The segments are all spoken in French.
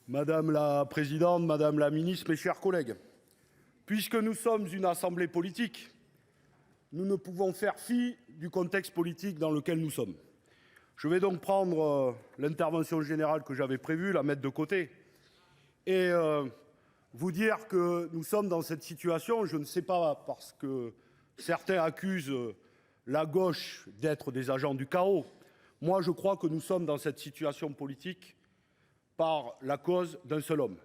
Madame la présidente, madame la ministre, mes chers collègues, puisque nous sommes une assemblée politique, nous ne pouvons faire fi du contexte politique dans lequel nous sommes. Je vais donc prendre l'intervention générale que j'avais prévue, la mettre de côté, et vous dire que nous sommes dans cette situation, je ne sais pas, parce que certains accusent la gauche d'être des agents du chaos. Moi, je crois que nous sommes dans cette situation politique par la cause d'un seul homme,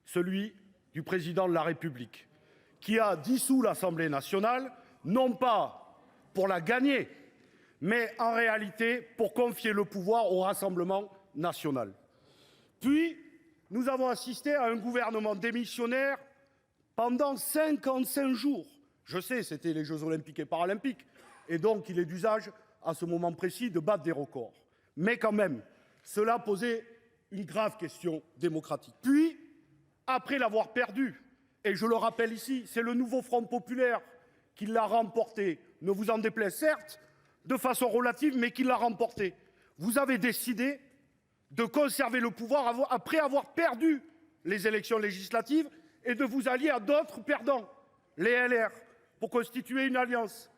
celui du président de la République, qui a dissous l'Assemblée nationale, non pas pour la gagner, mais en réalité pour confier le pouvoir au Rassemblement national. Puis, nous avons assisté à un gouvernement démissionnaire pendant 55 jours. Je sais, c'était les Jeux Olympiques et Paralympiques, et donc il est d'usage, à ce moment précis, de battre des records. Mais quand même, cela posait une grave question démocratique. Puis, après l'avoir perdu, et je le rappelle ici, c'est le nouveau Front populaire qui l'a remporté, ne vous en déplaise certes, de façon relative, mais qui l'a remporté. Vous avez décidé de conserver le pouvoir après avoir perdu les élections législatives et de vous allier à d'autres perdants, les LR, pour constituer une alliance.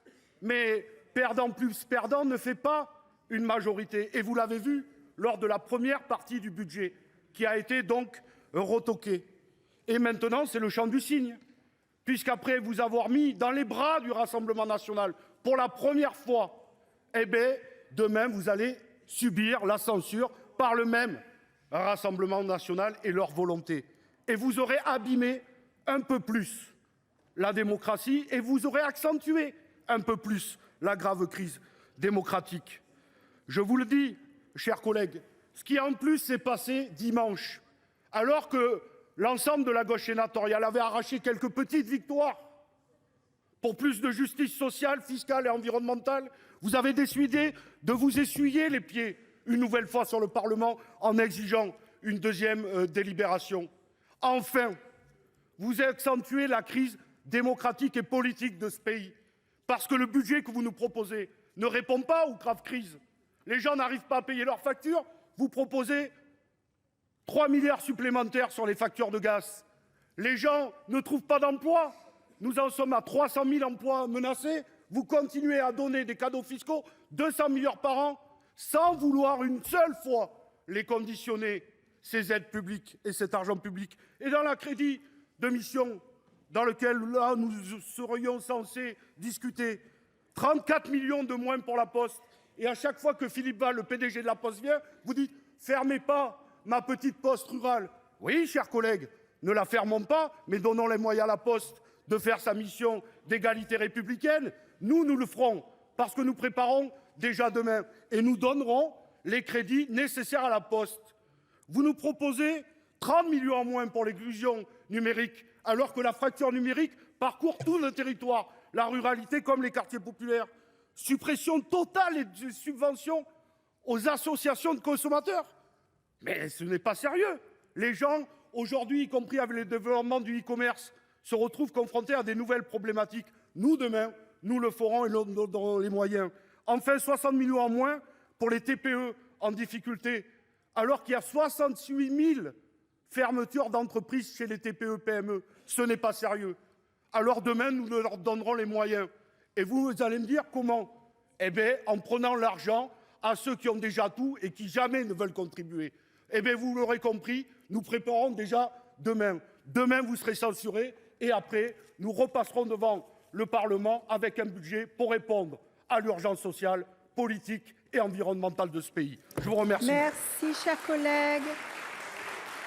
Mais perdant plus perdant ne fait pas une majorité. Et vous l'avez vu lors de la première partie du budget, qui a été donc retoquée. Et maintenant, c'est le chant du cygne, puisqu'après vous avoir mis dans les bras du Rassemblement national pour la première fois, eh bien, demain, vous allez subir la censure par le même Rassemblement national et leur volonté. Et vous aurez abîmé un peu plus la démocratie et vous aurez accentué un peu plus la grave crise démocratique. Je vous le dis, chers collègues, ce qui en plus s'est passé dimanche, alors que l'ensemble de la gauche sénatoriale avait arraché quelques petites victoires pour plus de justice sociale, fiscale et environnementale, vous avez décidé de vous essuyer les pieds une nouvelle fois sur le Parlement en exigeant une deuxième délibération. Enfin, vous accentuez la crise démocratique et politique de ce pays, parce que le budget que vous nous proposez ne répond pas aux graves crises. Les gens n'arrivent pas à payer leurs factures, vous proposez 3 milliards supplémentaires sur les factures de gaz. Les gens ne trouvent pas d'emploi. Nous en sommes à 300 000 emplois menacés. Vous continuez à donner des cadeaux fiscaux, 200 milliards par an, sans vouloir une seule fois les conditionner, ces aides publiques et cet argent public. Et dans la crédit de mission, dans lequel là nous serions censés discuter, 34 millions de moins pour la Poste. Et à chaque fois que Philippe Val, le PDG de la Poste, vient, vous dites « fermez pas ma petite poste rurale ». Oui, chers collègues, ne la fermons pas, mais donnons les moyens à la Poste de faire sa mission d'égalité républicaine. Nous le ferons, parce que nous préparons déjà demain. Et nous donnerons les crédits nécessaires à la Poste. Vous nous proposez 30 millions en moins pour l'inclusion numérique, alors que la fracture numérique parcourt tout le territoire, la ruralité comme les quartiers populaires. Suppression totale des subventions aux associations de consommateurs. Mais ce n'est pas sérieux. Les gens, aujourd'hui, y compris avec le développement du e-commerce, se retrouvent confrontés à des nouvelles problématiques. Nous, demain, nous le ferons et nous donnerons les moyens. Enfin, 60 millions en moins pour les TPE en difficulté, alors qu'il y a 68 000 fermetures d'entreprises chez les TPE-PME. Ce n'est pas sérieux. Alors demain, nous leur donnerons les moyens. Et vous allez me dire comment? Eh bien, en prenant l'argent à ceux qui ont déjà tout et qui jamais ne veulent contribuer. Eh bien, vous l'aurez compris, nous préparons déjà demain. Demain, vous serez censurés et après, nous repasserons devant le Parlement avec un budget pour répondre à l'urgence sociale, politique et environnementale de ce pays. Je vous remercie. Merci, chers collègues.